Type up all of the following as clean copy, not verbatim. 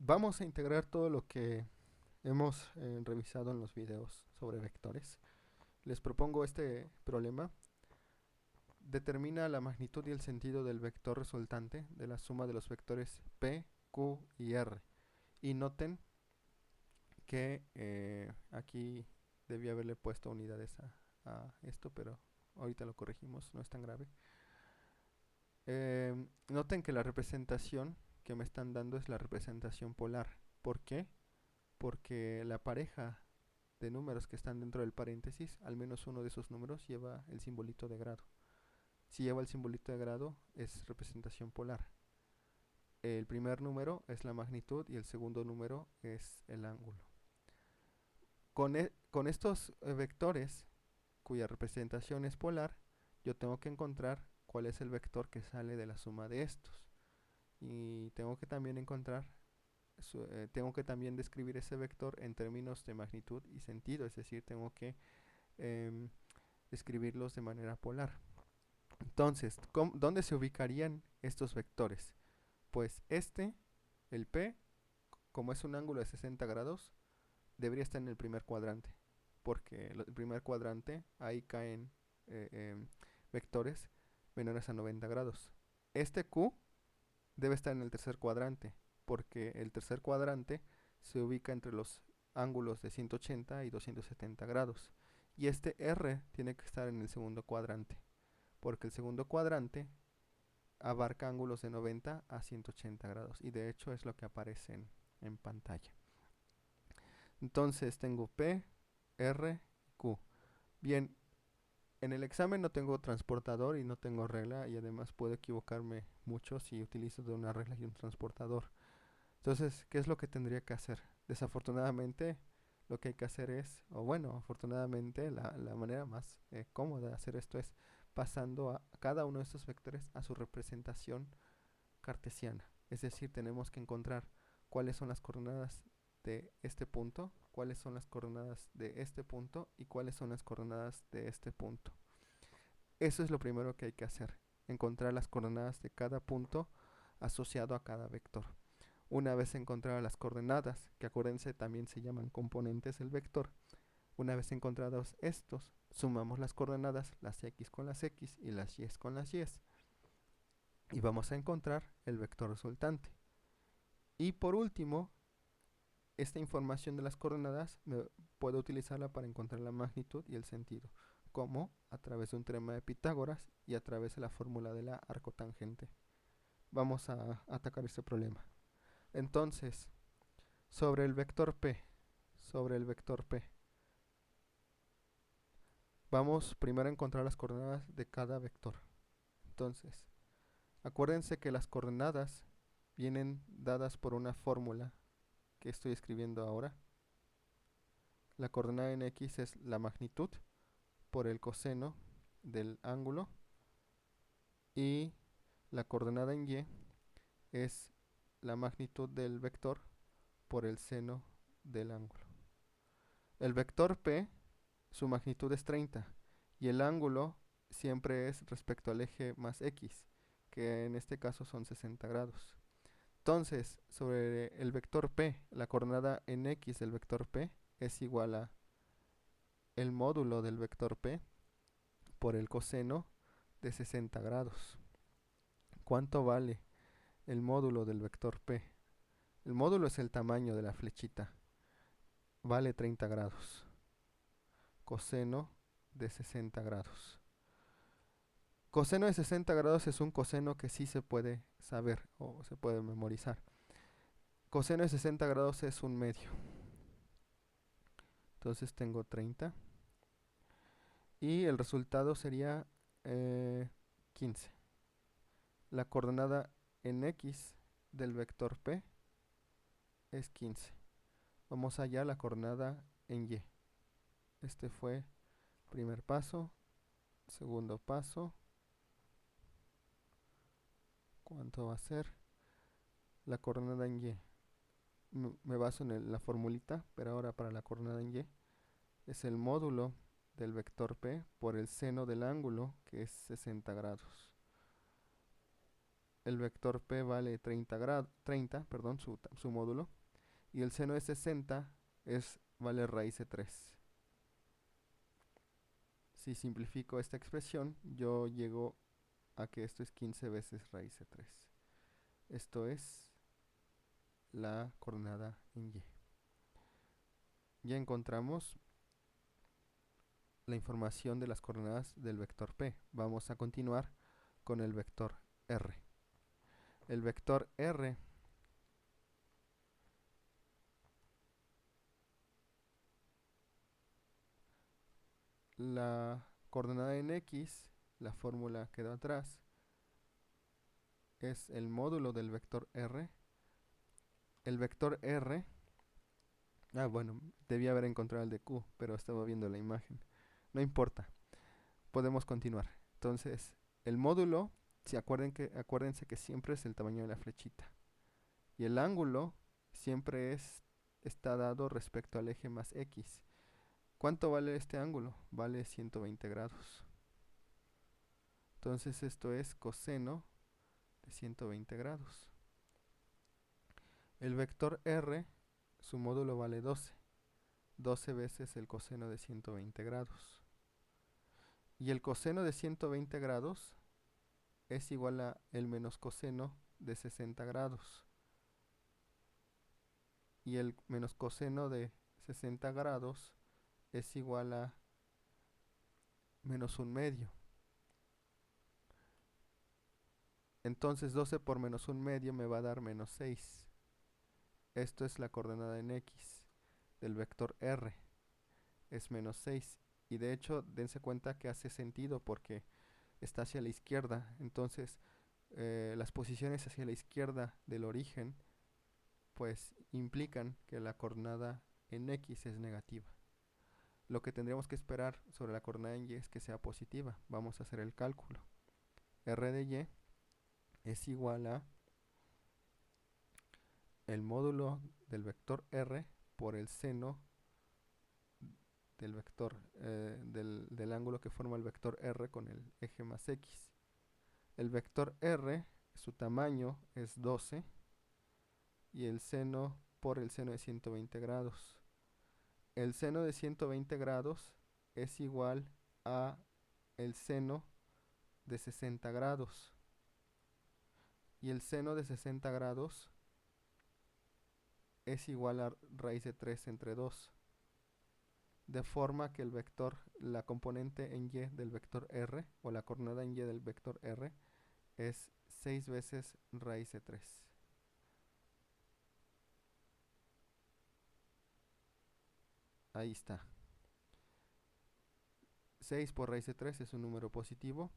Vamos a integrar todo lo que hemos revisado en los videos sobre vectores. Les propongo este problema. Determina la magnitud y el sentido del vector resultante de la suma de los vectores P, Q y R. Y noten que aquí debí haberle puesto unidades a esto, pero ahorita lo corregimos, no es tan grave. Noten que la representación que me están dando es la representación polar. ¿Por qué? Porque la pareja de números que están dentro del paréntesis, al menos uno de esos números lleva el simbolito de grado. Si lleva el simbolito de grado, es representación polar. El primer número es la magnitud y el segundo número es el ángulo. Con estos vectores, cuya representación es polar, yo tengo que encontrar cuál es el vector que sale de la suma de estos. Y tengo que también tengo que también describir ese vector en términos de magnitud y sentido, es decir, tengo que eh, escribirlos de manera polar. Entonces, ¿dónde se ubicarían estos vectores? Pues el P, como es un ángulo de 60 grados, debería estar en el primer cuadrante, porque el primer cuadrante, ahí caen vectores menores a 90 grados. Este Q debe estar en el tercer cuadrante, porque el tercer cuadrante se ubica entre los ángulos de 180 y 270 grados. Y este R tiene que estar en el segundo cuadrante, porque el segundo cuadrante abarca ángulos de 90 a 180 grados, y de hecho es lo que aparece en pantalla. Entonces tengo P, R, Q. Bien, en el examen no tengo transportador y no tengo regla, y además puedo equivocarme mucho si utilizo de una regla y un transportador. Entonces, ¿qué es lo que tendría que hacer? Desafortunadamente, lo que hay que hacer es, o bueno, afortunadamente, la manera más cómoda de hacer esto es pasando a cada uno de estos vectores a su representación cartesiana. Es decir, tenemos que encontrar cuáles son las coordenadas de este punto, cuáles son las coordenadas de este punto y cuáles son las coordenadas de este punto. Eso es lo primero que hay que hacer, encontrar las coordenadas de cada punto asociado a cada vector. Una vez encontradas las coordenadas, que acuérdense también se llaman componentes del vector, una vez encontrados estos, sumamos las coordenadas, las x con las x y las y con las y, y vamos a encontrar el vector resultante. Y por último, esta información de las coordenadas puedo utilizarla para encontrar la magnitud y el sentido, como a través de un teorema de Pitágoras y a través de la fórmula de la arcotangente. Vamos a atacar este problema. Entonces, sobre el vector P, sobre el vector P, vamos primero a encontrar las coordenadas de cada vector. Entonces, acuérdense que las coordenadas vienen dadas por una fórmula que estoy escribiendo ahora. La coordenada en x es la magnitud por el coseno del ángulo, y la coordenada en y es la magnitud del vector por el seno del ángulo. El vector P, su magnitud es 30 y el ángulo siempre es respecto al eje más x, que en este caso son 60 grados. Entonces, sobre el vector P, la coordenada en x del vector P es igual a el módulo del vector P por el coseno de 60 grados. ¿Cuánto vale el módulo del vector P? El módulo es el tamaño de la flechita. Vale 30 grados. Coseno de 60 grados. Coseno de 60 grados es un coseno que sí se puede saber o se puede memorizar. Coseno de 60 grados es un medio. Entonces tengo 30. Y el resultado sería 15. La coordenada en x del vector P es 15. Vamos allá a la coordenada en y. Este fue primer paso, segundo paso. ¿Cuánto va a ser? La coordenada en y. Me baso en la formulita, pero ahora para la coordenada en y es el módulo del vector P por el seno del ángulo, que es 60 grados. el vector P vale 30, perdón, su módulo, y el seno de 60 vale raíz de 3. Si simplifico esta expresión, yo llego a que esto es 15 veces raíz de 3. Esto es la coordenada en Y. Ya encontramos la información de las coordenadas del vector P. Vamos a continuar con el vector R. El vector R la coordenada en X, la fórmula quedó atrás, es el módulo del vector R. El vector R, bueno, debía haber encontrado el de Q, pero estaba viendo la imagen. No importa, podemos continuar. Entonces, el módulo, si acuérdense que siempre es el tamaño de la flechita. Y el ángulo siempre está dado respecto al eje más X. ¿Cuánto vale este ángulo? Vale 120 grados. Entonces esto es coseno de 120 grados. El vector R, su módulo vale 12. 12 veces el coseno de 120 grados. Y el coseno de 120 grados es igual a el menos coseno de 60 grados. Y el menos coseno de 60 grados es igual a menos un medio. Entonces 12 por menos un medio me va a dar menos 6. Esto es la coordenada en X del vector R. Es menos 6. Y de hecho, dense cuenta que hace sentido porque está hacia la izquierda. Entonces, las posiciones hacia la izquierda del origen, pues implican que la coordenada en X es negativa. Lo que tendríamos que esperar sobre la coordenada en Y es que sea positiva. Vamos a hacer el cálculo. R de Y es igual a el módulo del vector R por el seno del vector del ángulo que forma el vector R con el eje más X. El vector R, su tamaño es 12 y el seno por el seno de 120 grados. El seno de 120 grados es igual a el seno de 60 grados. Y el seno de 60 grados es igual a raíz de 3 entre 2. De forma que el vector, la componente en Y del vector R, o la coordenada en Y del vector R, es 6 veces raíz de 3. Ahí está. 6 por raíz de 3 es un número positivo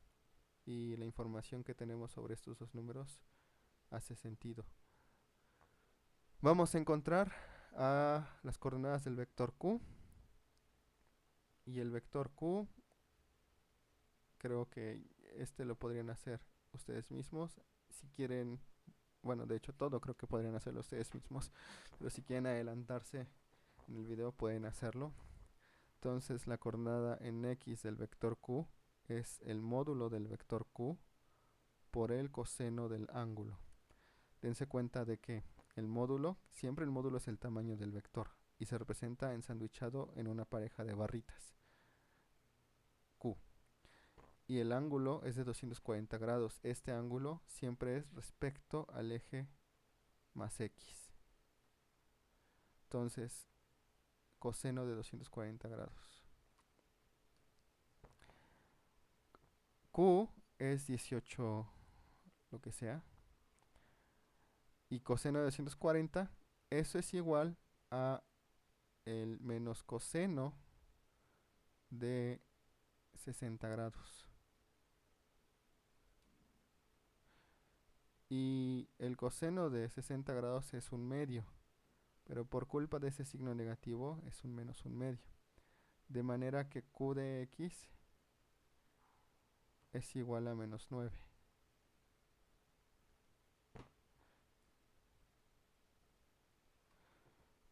y la información que tenemos sobre estos dos números hace sentido. Vamos a encontrar a las coordenadas del vector Q. Y el vector Q, creo que este lo podrían hacer ustedes mismos. Si quieren, bueno, de hecho todo creo que podrían hacerlo ustedes mismos. Pero si quieren adelantarse en el video pueden hacerlo. Entonces la coordenada en X del vector Q es el módulo del vector Q por el coseno del ángulo. Dense cuenta de que siempre el módulo es el tamaño del vector y se representa ensanduichado en una pareja de barritas, Q. Y el ángulo es de 240 grados. Este ángulo siempre es respecto al eje más X. Entonces, coseno de 240 grados. Q es 18, lo que sea. Y coseno de 240, eso es igual a el menos coseno de 60 grados. Y el coseno de 60 grados es un medio, pero por culpa de ese signo negativo es un menos un medio. De manera que Q de X es igual a menos 9.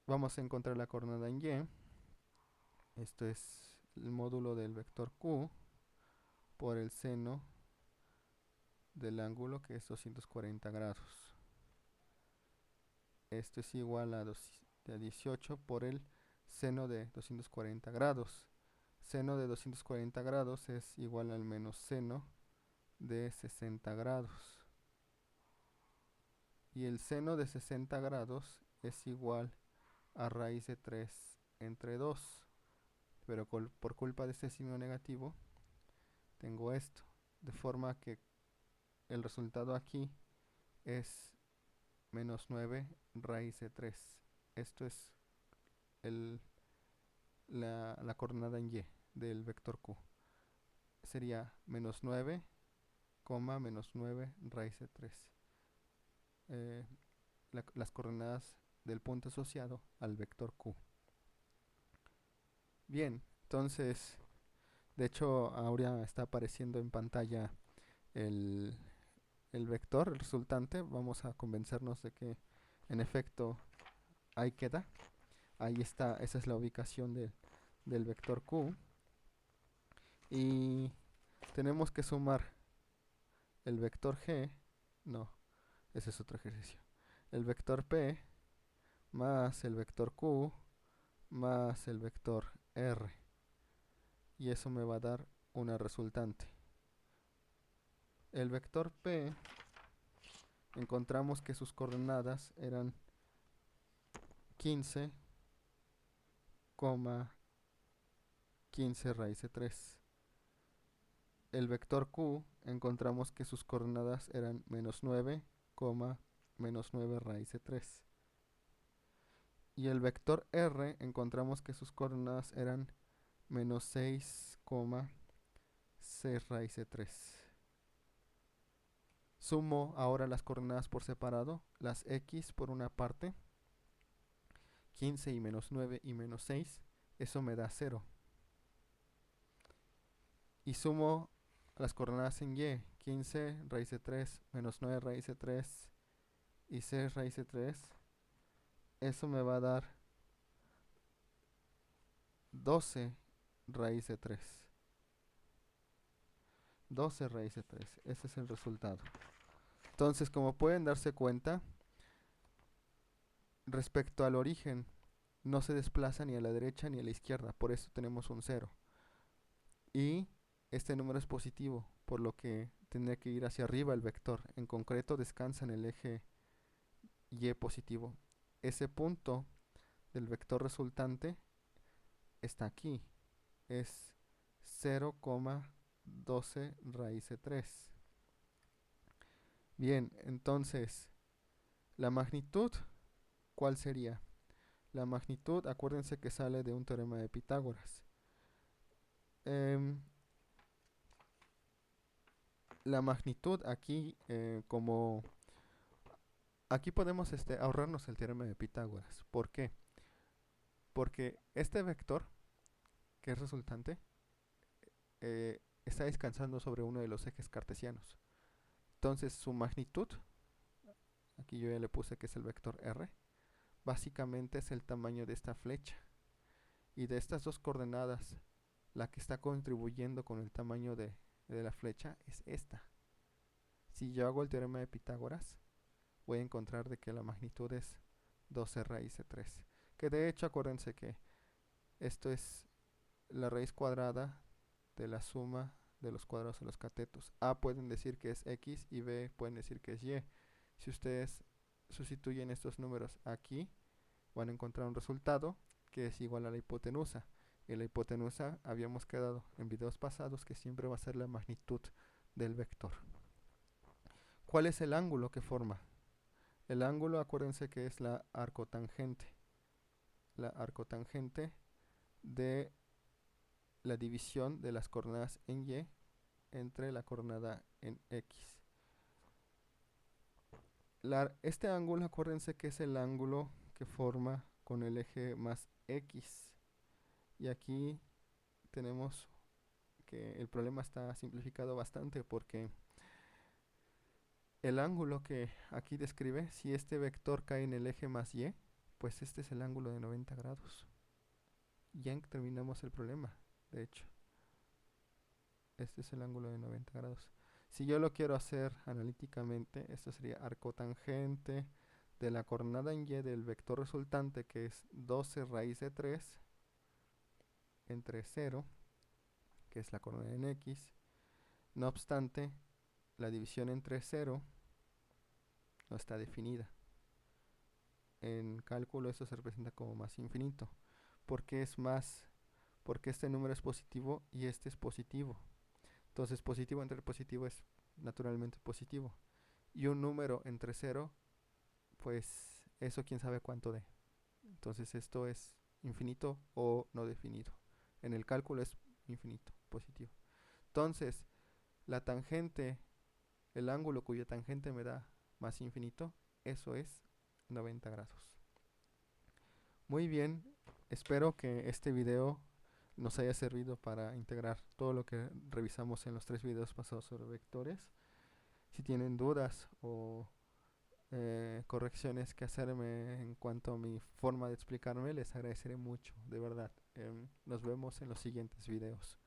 Vamos a encontrar la coordenada en Y. Esto es el módulo del vector Q por el seno del ángulo, que es 240 grados. Esto es igual a 18 por el seno de 240 grados. Seno de 240 grados es igual al menos seno de 60 grados. Y el seno de 60 grados es igual a raíz de 3 entre 2. Pero por culpa de este signo negativo, tengo esto. De forma que el resultado aquí es menos 9 raíz de 3. Esto es la coordenada en y del vector q. Sería menos 9, menos 9 raíz de 3. Las coordenadas del punto asociado al vector q. Bien, entonces, de hecho, ahora está apareciendo en pantalla el, el vector, el resultante. Vamos a convencernos de que, en efecto, ahí queda. Ahí está, esa es la ubicación del vector q. Y tenemos que sumar el vector g, no, ese es otro ejercicio. El vector p más el vector q más el vector r. Y eso me va a dar una resultante. El vector p, encontramos que sus coordenadas eran 15, 15 raíz de 3. El vector q, encontramos que sus coordenadas eran menos 9, menos 9 raíz de 3. Y el vector r, encontramos que sus coordenadas eran menos 6, 6 raíz de 3. Sumo ahora las coordenadas por separado, las x por una parte, 15 y menos 9 y menos 6, eso me da 0. Y sumo las coordenadas en y, 15 raíz de 3, menos 9 raíz de 3 y 6 raíz de 3, eso me va a dar 12 raíz de 3. 12 raíz de 3, ese es el resultado. Entonces, como pueden darse cuenta, respecto al origen, no se desplaza ni a la derecha ni a la izquierda, por eso tenemos un 0. Y este número es positivo, por lo que tendría que ir hacia arriba el vector. En concreto, descansa en el eje y positivo. Ese punto del vector resultante está aquí. Es 0,12 raíz de 3. Bien, entonces, la magnitud, ¿cuál sería? La magnitud, acuérdense que sale de un teorema de Pitágoras. La magnitud aquí, aquí podemos ahorrarnos el teorema de Pitágoras. ¿Por qué? Porque este vector, que es resultante, está descansando sobre uno de los ejes cartesianos. Entonces su magnitud, aquí yo ya le puse que es el vector r, básicamente es el tamaño de esta flecha. Y de estas dos coordenadas, la que está contribuyendo con el tamaño de la flecha es esta. Si yo hago el teorema de Pitágoras, voy a encontrar de que la magnitud es 12 raíz de 3. Que de hecho acuérdense que esto es la raíz cuadrada de la suma de los cuadrados de los catetos. A pueden decir que es x y b pueden decir que es y. Si ustedes sustituyen estos números aquí, van a encontrar un resultado que es igual a la hipotenusa. Y la hipotenusa habíamos quedado en videos pasados que siempre va a ser la magnitud del vector. ¿Cuál es el ángulo que forma? El ángulo, acuérdense que es la arcotangente. La arcotangente de la división de las coordenadas en y entre la coordenada en x. Este ángulo, acuérdense que es el ángulo que forma con el eje más x. Y aquí tenemos que el problema está simplificado bastante porque el ángulo que aquí describe, si este vector cae en el eje más y, pues este es el ángulo de 90 grados. Ya terminamos el problema, de hecho. Este es el ángulo de 90 grados. Si yo lo quiero hacer analíticamente, esto sería arco tangente de la coordenada en y del vector resultante, que es 12 raíz de 3 entre 0, que es la coordenada en x. No obstante, la división entre 0 no está definida. En cálculo esto se representa como más infinito. ¿Por qué es más? Porque este número es positivo y este es positivo. Entonces positivo entre positivo es naturalmente positivo. Y un número entre 0, pues eso quién sabe cuánto dé. Entonces esto es infinito o no definido. En el cálculo es infinito, positivo. Entonces, la tangente, el ángulo cuya tangente me da más infinito, eso es 90 grados. Muy bien, espero que este video nos haya servido para integrar todo lo que revisamos en los 3 videos pasados sobre vectores. Si tienen dudas o correcciones que hacerme en cuanto a mi forma de explicarme, les agradeceré mucho, de verdad. Nos vemos en los siguientes videos.